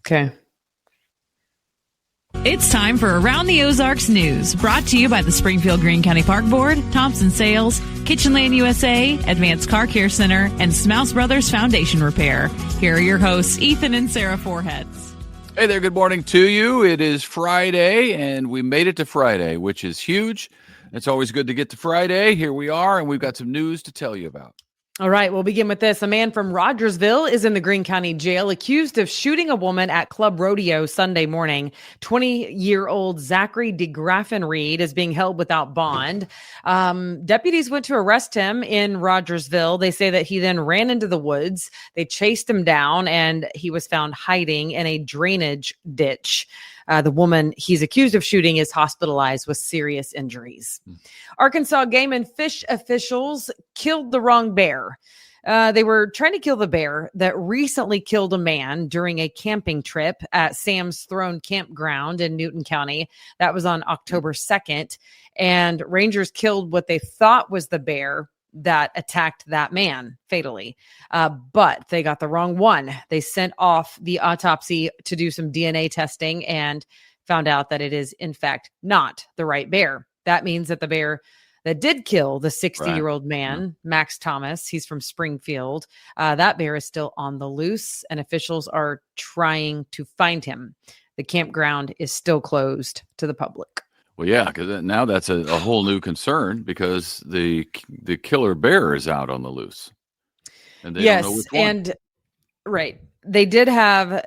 Okay. It's time for Around the Ozarks News, brought to you by the Springfield Greene County Park Board, Thompson Sales, Kitchenland USA, Advanced Car Care Center, and Smouse Brothers Foundation Repair. Here are your hosts, Ethan and Sarah Foreheads. Hey there, good morning to you. It is Friday, and we made it to Friday, which is huge. It's always good to get to Friday. Here we are, and we've got some news to tell you about. All right, we'll begin with this. A man from Rogersville is in the Greene County Jail accused of shooting a woman at Club Rodeo Sunday morning. 20-year-old Zachary DeGraffin Reed is being held without bond. Deputies went to arrest him in Rogersville. They say that he then ran into the woods. They chased him down, and he was found hiding in a drainage ditch. The woman he's accused of shooting is hospitalized with serious injuries. Arkansas Game and Fish officials killed the wrong bear. They were trying to kill the bear that recently killed a man during a camping trip at Sam's Throne Campground in Newton County. That was on October 2nd. And rangers killed what they thought was the bear that attacked that man fatally. But they got the wrong one. They sent off the autopsy to do some DNA testing and found out that it is, in fact, not the right bear. That means that the bear that did kill the 60-year-old man, Max Thomas, he's from Springfield, that bear is still on the loose, and officials are trying to find him. The campground is still closed to the public. Well, yeah, because now that's a whole new concern because the killer bear is out on the loose. And they don't know which one. And right. They did have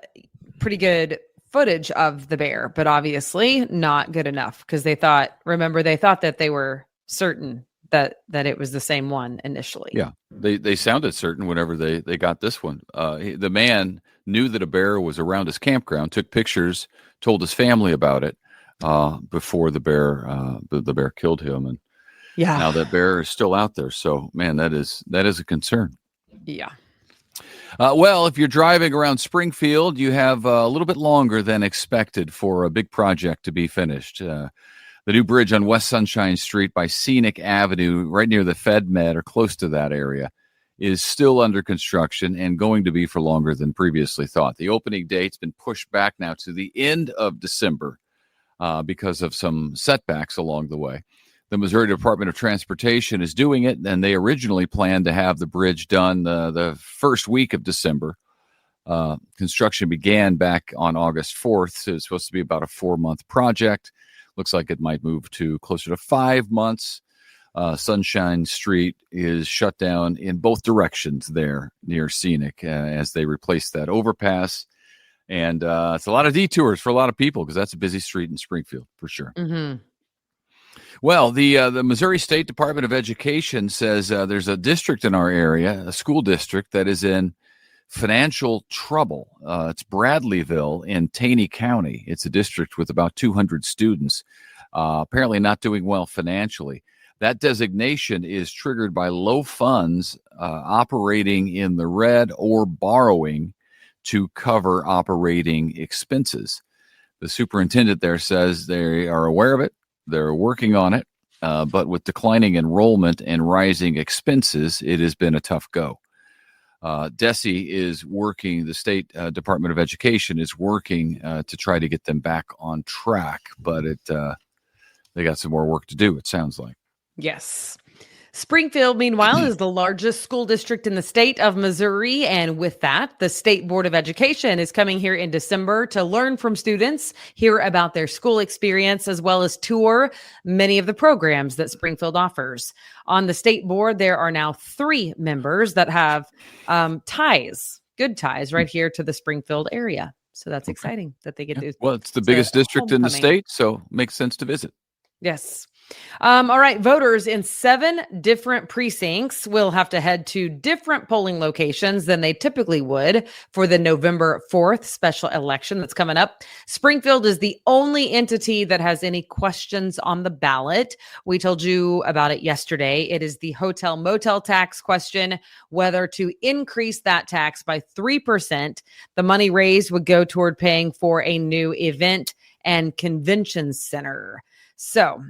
pretty good footage of the bear, but obviously not good enough because they thought that they were certain that it was the same one initially. Yeah, they sounded certain whenever they got this one. The man knew that a bear was around his campground, took pictures, told his family about it. Before the bear killed him, and now that bear is still out there. So, man, that is a concern. Yeah. Well, if you're driving around Springfield, you have a little bit longer than expected for a big project to be finished. The new bridge on West Sunshine Street by Scenic Avenue, right near the FedMed or close to that area, is still under construction and going to be for longer than previously thought. The opening date's been pushed back now to the end of December. Because of some setbacks along the way. The Missouri Department of Transportation is doing it, and they originally planned to have the bridge done the first week of December. Construction began back on August 4th, so it's supposed to be about a 4-month project. Looks like it might move to closer to 5 months. Sunshine Street is shut down in both directions there near Scenic as they replace that overpass. And it's a lot of detours for a lot of people because that's a busy street in Springfield for sure. Mm-hmm. Well, the Missouri State Department of Education says there's a district in our area, a school district that is in financial trouble. It's Bradleyville in Taney County. It's a district with about 200 students, apparently not doing well financially. That designation is triggered by low funds operating in the red or borrowing to cover operating expenses. The superintendent there says they are aware of it. They're working on it. But with declining enrollment and rising expenses, it has been a tough go. DESE is working, the State Department of Education is working to try to get them back on track, but they got some more work to do, it sounds like. Yes. Springfield, meanwhile, is the largest school district in the state of Missouri. And with that, the State Board of Education is coming here in December to learn from students, hear about their school experience, as well as tour many of the programs that Springfield offers. On the state board, there are now 3 members that have good ties right here to the Springfield area. So that's exciting that they get to. Well, it's the biggest district in the state, so it makes sense to visit. Yes. All right. Voters in 7 different precincts will have to head to different polling locations than they typically would for the November 4th special election that's coming up. Springfield is the only entity that has any questions on the ballot. We told you about it yesterday. It is the hotel motel tax question, whether to increase that tax by 3%. The money raised would go toward paying for a new event and convention center. So,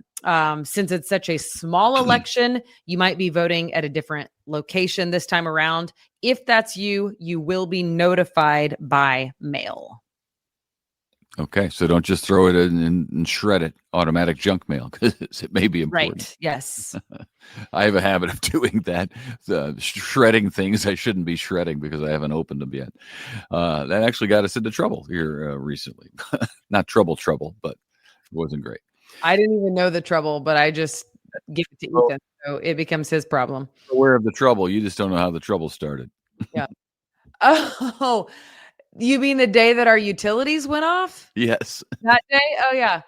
since it's such a small election, you might be voting at a different location this time around. If that's you, you will be notified by mail. Okay, so don't just throw it in and shred it, automatic junk mail, because it may be important. Right. Yes. I have a habit of doing that, shredding things I shouldn't be shredding because I haven't opened them yet. That actually got us into trouble here recently. Not trouble, but it wasn't great. I didn't even know the trouble, but I just give it to Ethan, so it becomes his problem. Aware of the trouble, you just don't know how the trouble started. Yeah. Oh, you mean the day that our utilities went off? Yes. That day? Oh, yeah.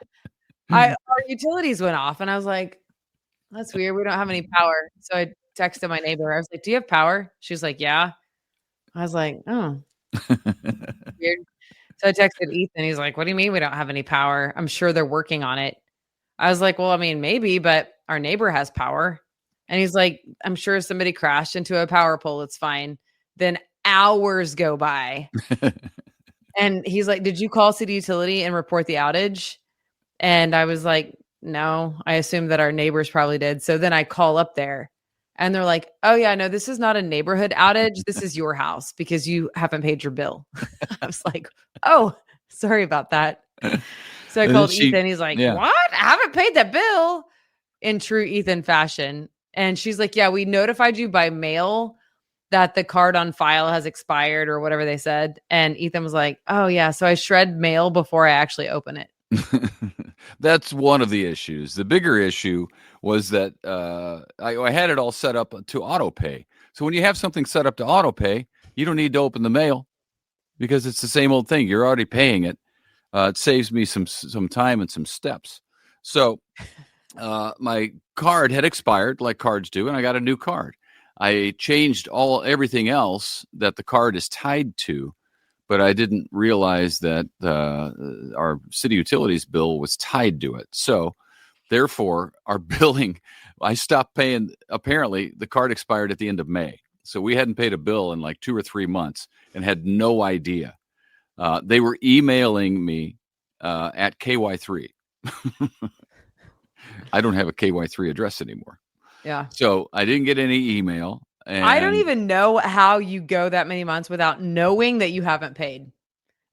Our utilities went off, and I was like, that's weird. We don't have any power. So I texted my neighbor. I was like, do you have power? She's like, yeah. I was like, oh, weird. So I texted Ethan. He's like, what do you mean we don't have any power? I'm sure they're working on it. I was like, well, I mean, maybe, but our neighbor has power. And he's like, I'm sure somebody crashed into a power pole. It's fine. Then hours go by. And he's like, did you call city utility and report the outage? And I was like, no, I assumed that our neighbors probably did. So then I call up there and they're like, oh yeah, no, this is not a neighborhood outage. This is your house because you haven't paid your bill. I was like, oh, sorry about that. So I called Ethan. He's like, what? I haven't paid that bill, in true Ethan fashion. And she's like, yeah, we notified you by mail that the card on file has expired or whatever they said. And Ethan was like, oh yeah, so I shred mail before I actually open it. That's one of the issues. The bigger issue was that I had it all set up to auto pay. So when you have something set up to auto pay, you don't need to open the mail because it's the same old thing. You're already paying it. It saves me some time and some steps. So my card had expired, like cards do, and I got a new card. I changed everything else that the card is tied to, but I didn't realize that our city utilities bill was tied to it. So therefore, our billing, I stopped paying. Apparently, the card expired at the end of May. So we hadn't paid a bill in like 2 or 3 months and had no idea. They were emailing me at KY3. I don't have a KY3 address anymore. Yeah. So I didn't get any email. And I don't even know how you go that many months without knowing that you haven't paid.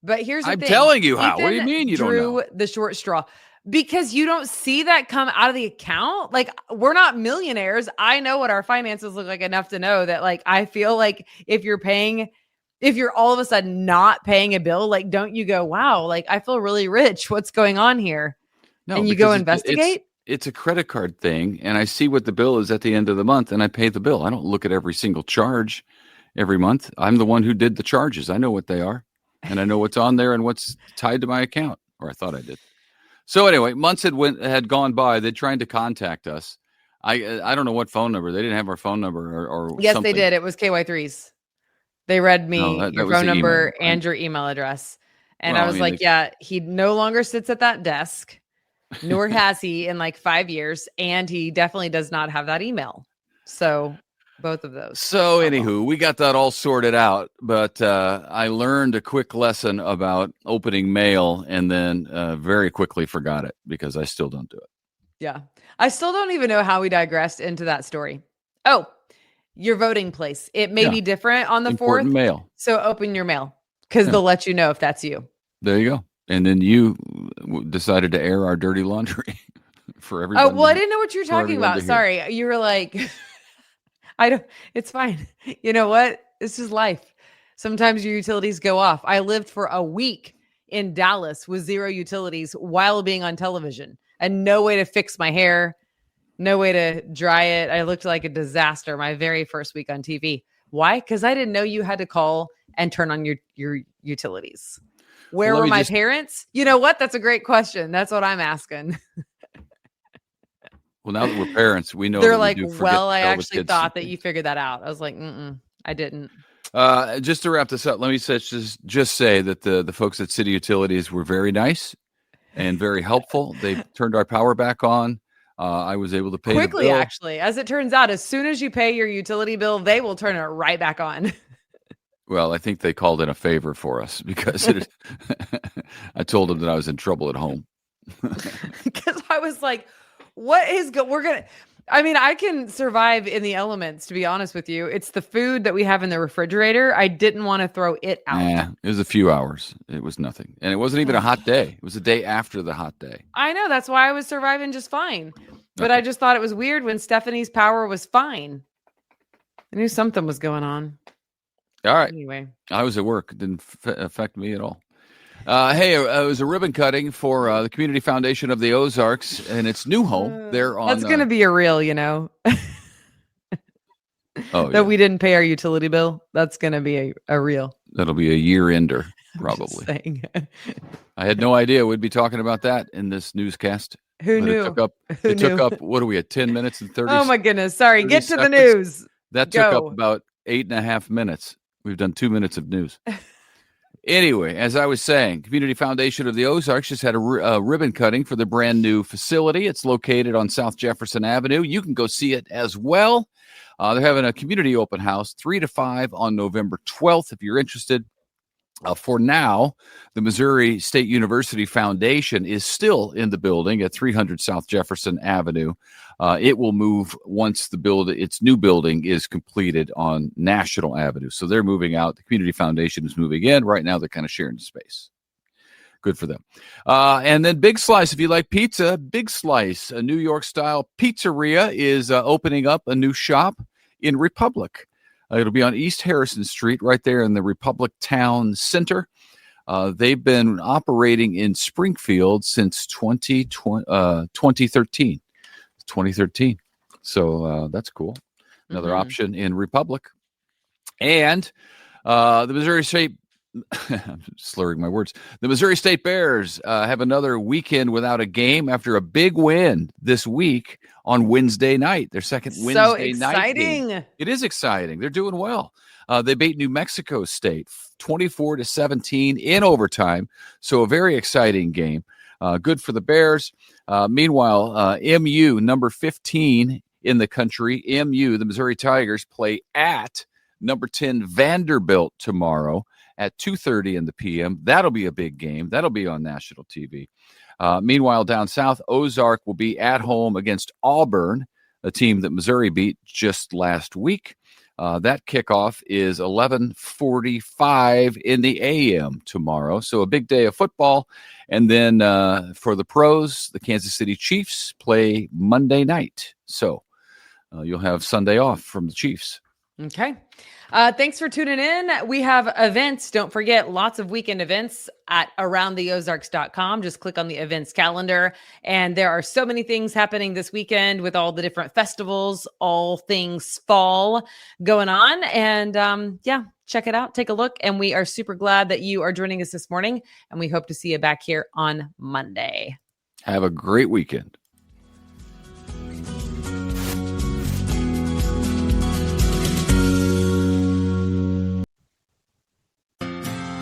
But here's the thing. I'm telling you how. Ethan What do you mean you don't know? the short straw. Because you don't see that come out of the account. Like, we're not millionaires. I know what our finances look like enough to know that, like, I feel like if you're all of a sudden not paying a bill, like, don't you go, wow, like, I feel really rich. What's going on here? No, and you go investigate? It's a credit card thing, and I see what the bill is at the end of the month, and I pay the bill. I don't look at every single charge every month. I'm the one who did the charges. I know what they are, and I know what's on there and what's tied to my account, or I thought I did. So anyway, months had gone by. They're trying to contact us. I don't know what phone number. They didn't have our phone number or yes, something. they did. It was KY3's. They read me your phone number email, right? and your email address. And I was like, yeah, he no longer sits at that desk, nor has he in like 5 years. And he definitely does not have that email. So both of those. So anywho, we got that all sorted out. But I learned a quick lesson about opening mail and then very quickly forgot it because I still don't do it. Yeah. I still don't even know how we digressed into that story. Oh, your voting place. It may be different on the Important 4th. Mail. So open your mail because they'll let you know if that's you. There you go. And then you decided to air our dirty laundry for everybody. Oh, well, I didn't know what you were talking about. Sorry. You were like, it's fine. You know what? This is life. Sometimes your utilities go off. I lived for a week in Dallas with 0 utilities while being on television and no way to fix my hair, no way to dry it. I looked like a disaster my very first week on TV. Why? Because I didn't know you had to call and turn on your utilities. Where were my parents? You know what? That's a great question. That's what I'm asking. Well, now that we're parents, we know. They're like, well, I actually thought that you figured that out. I was like, I didn't. Just to wrap this up, let me just say that the folks at City Utilities were very nice and very helpful. They turned our power back on. I was able to pay quickly, actually. As it turns out, as soon as you pay your utility bill, they will turn it right back on. Well, I think they called in a favor for us because I told them that I was in trouble at home. Because I was like, what is we're going to, I mean, I can survive in the elements, to be honest with you. It's the food that we have in the refrigerator. I didn't want to throw it out. Yeah, it was a few hours. It was nothing. And it wasn't even a hot day. It was the day after the hot day. I know. That's why I was surviving just fine. But Okay. I just thought it was weird when Stephanie's power was fine. I knew something was going on. All right. Anyway. I was at work. It didn't affect me at all. Hey, it was a ribbon cutting for the Community Foundation of the Ozarks and its new home there on... That's going to be a reel, you know, oh, that we didn't pay our utility bill. That's going to be a reel. That'll be a year-ender, Just probably. saying. I had no idea we'd be talking about that in this newscast. Who But knew? It took up, what are we at, 10 minutes and 30 Oh my goodness. Sorry. 30 Get to the seconds? news. That took Go. up about 8.5 minutes. We've done 2 minutes of news. Anyway, as I was saying, Community Foundation of the Ozarks just had a ribbon cutting for the brand new facility. It's located on South Jefferson Avenue. You can go see it as well. They're having a community open house 3 to 5 on November 12th if you're interested. For now, the Missouri State University Foundation is still in the building at 300 South Jefferson Avenue. It will move once its new building is completed on National Avenue. So they're moving out. The Community Foundation is moving in. Right now, they're kind of sharing the space. Good for them. And then Big Slice, if you like pizza, Big Slice, a New York-style pizzeria, is opening up a new shop in Republic. It'll be on East Harrison Street, right there in the Republic Town Center. They've been operating in Springfield since 2013. 2013. So that's cool. Another option in Republic. And the Missouri State, I'm slurring my words. The Missouri State Bears have another weekend without a game after a big win this week on Wednesday night. Their second Wednesday night game. It is exciting. They're doing well. They beat New Mexico State 24-17 in overtime. So a very exciting game. Good for the Bears. Meanwhile, MU, number 15 in the country, MU, the Missouri Tigers, play at number 10 Vanderbilt tomorrow at 2:30 in the p.m. That'll be a big game. That'll be on national TV. Meanwhile, down south, Ozark will be at home against Auburn, a team that Missouri beat just last week. That kickoff is 11:45 in the a.m. tomorrow. So a big day of football. And then for the pros, the Kansas City Chiefs play Monday night. So you'll have Sunday off from the Chiefs. Okay. Thanks for tuning in. We have events. Don't forget, lots of weekend events at aroundtheozarks.com. Just click on the events calendar. And there are so many things happening this weekend with all the different festivals, all things fall going on. And check it out. Take a look. And we are super glad that you are joining us this morning. And we hope to see you back here on Monday. Have a great weekend.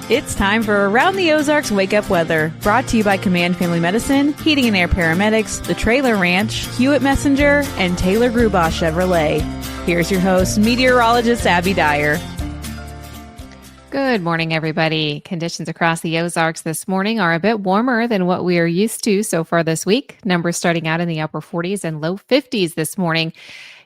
It's time for Around the Ozarks Wake Up Weather, brought to you by Command Family Medicine, Heating and Air Paramedics, The Trailer Ranch, Hewitt Messenger, and Taylor Grubaugh Chevrolet. Here's your host, meteorologist Abby Dyer. Good morning, everybody. Conditions across the Ozarks this morning are a bit warmer than what we are used to so far this week. Numbers starting out in the upper 40s and low 50s this morning.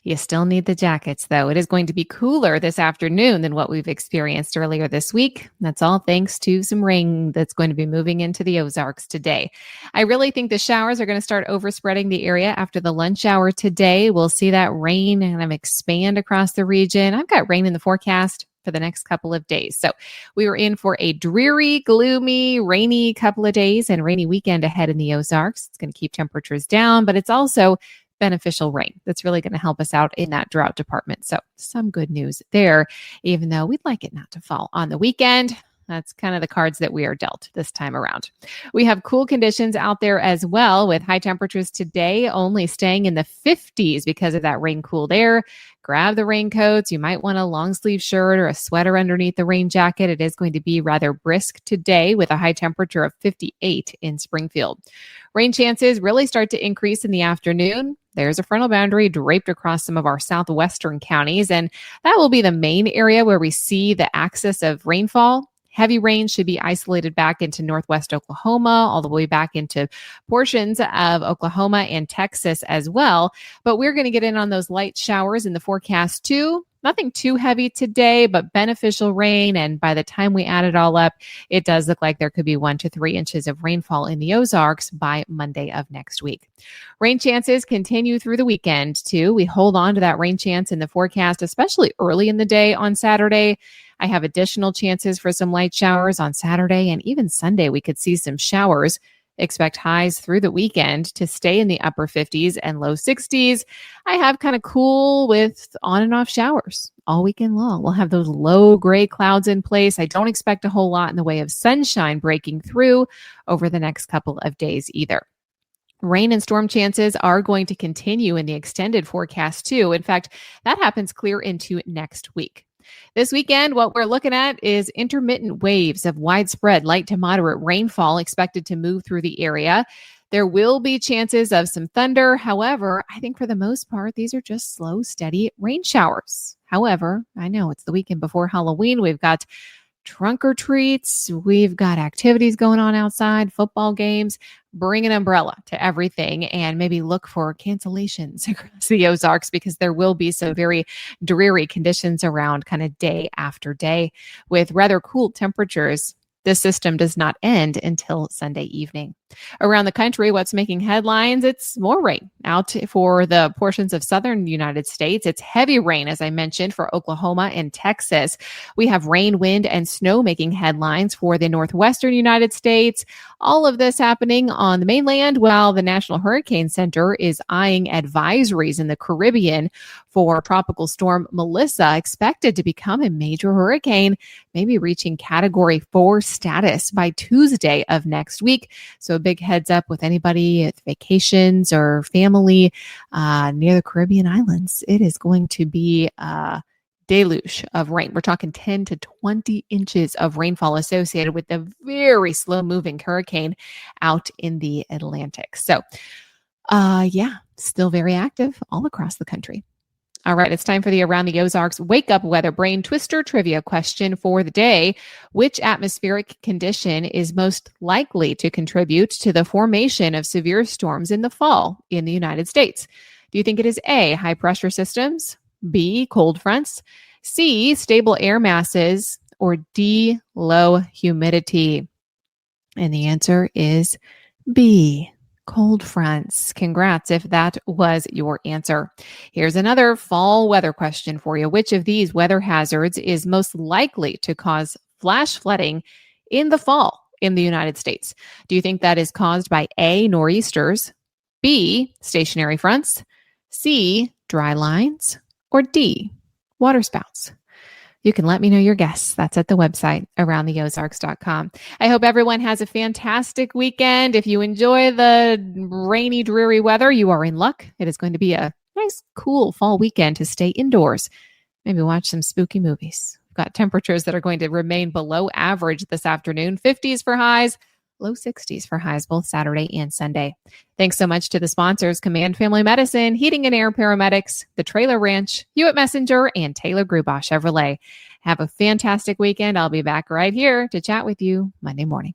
You still need the jackets, though. It is going to be cooler this afternoon than what we've experienced earlier this week. That's all thanks to some rain that's going to be moving into the Ozarks today. I really think the showers are going to start overspreading the area after the lunch hour today. We'll see that rain kind of expand across the region. I've got rain in the forecast for the next couple of days. So we were in for a dreary, gloomy, rainy couple of days and rainy weekend ahead in the Ozarks. It's going to keep temperatures down, but it's also beneficial rain that's really going to help us out in that drought department. So some good news there, even though we'd like it not to fall on the weekend. That's kind of the cards that we are dealt this time around. We have cool conditions out there as well, with high temperatures today only staying in the 50s because of that rain cooled air. Grab the raincoats. You might want a long sleeve shirt or a sweater underneath the rain jacket. It is going to be rather brisk today with a high temperature of 58 in Springfield. Rain chances really start to increase in the afternoon. There's a frontal boundary draped across some of our southwestern counties, and that will be the main area where we see the axis of rainfall heavy rain should be isolated back into northwest Oklahoma, all the way back into portions of Oklahoma and Texas as well. But we're going to get in on those light showers in the forecast too. Nothing too heavy today, but beneficial rain. And by the time we add it all up, it does look like there could be 1 to 3 inches of rainfall in the Ozarks by Monday of next week. Rain chances continue through the weekend too. We hold on to that rain chance in the forecast, especially early in the day on Saturday. I have additional chances for some light showers on Saturday, and even Sunday we could see some showers. Expect highs through the weekend to stay in the upper 50s and low 60s. I have kind of cool with on and off showers all weekend long. We'll have those low gray clouds in place. I don't expect a whole lot in the way of sunshine breaking through over the next couple of days either. Rain and storm chances are going to continue in the extended forecast too. In fact, that happens clear into next week. This weekend, what we're looking at is intermittent waves of widespread light to moderate rainfall expected to move through the area. There will be chances of some thunder. However, I think for the most part, these are just slow, steady rain showers. However, I know it's the weekend before Halloween. We've got trunk or treats. We've got activities going on outside, football games. Bring an umbrella to everything and maybe look for cancellations across the Ozarks because there will be some very dreary conditions around kind of day after day with rather cool temperatures. This system does not end until Sunday evening. Around the country, what's making headlines? It's more rain out for the portions of southern United States. It's heavy rain, as I mentioned, for Oklahoma and Texas. We have rain, wind, and snow making headlines for the northwestern United States. All of this happening on the mainland while the National Hurricane Center is eyeing advisories in the Caribbean for Tropical Storm Melissa, expected to become a major hurricane, maybe reaching Category 4 status by Tuesday of next week. So a big heads up with anybody at vacations or family near the Caribbean islands. It is going to be a deluge of rain. We're talking 10 to 20 inches of rainfall associated with the very slow moving hurricane out in the Atlantic. So still very active all across the country. All right, it's time for the Around the Ozarks Wake Up Weather Brain Twister trivia question for the day. Which atmospheric condition is most likely to contribute to the formation of severe storms in the fall in the United States? Do you think it is A, high pressure systems, B, cold fronts, C, stable air masses, or D, low humidity? And the answer is B, cold fronts. Congrats if that was your answer. Here's another fall weather question for you. Which of these weather hazards is most likely to cause flash flooding in the fall in the United States? Do you think that is caused by A, nor'easters, B, stationary fronts, C, dry lines, or D, waterspouts? You can let me know your guess. That's at the website, aroundtheozarks.com. I hope everyone has a fantastic weekend. If you enjoy the rainy, dreary weather, you are in luck. It is going to be a nice, cool fall weekend to stay indoors. Maybe watch some spooky movies. We've got temperatures that are going to remain below average this afternoon. 50s for highs, low 60s for highs, both Saturday and Sunday. Thanks so much to the sponsors, Command Family Medicine, Heating and Air Paramedics, The Trailer Ranch, Hewitt Messenger, and Taylor Grubaugh Chevrolet. Have a fantastic weekend. I'll be back right here to chat with you Monday morning.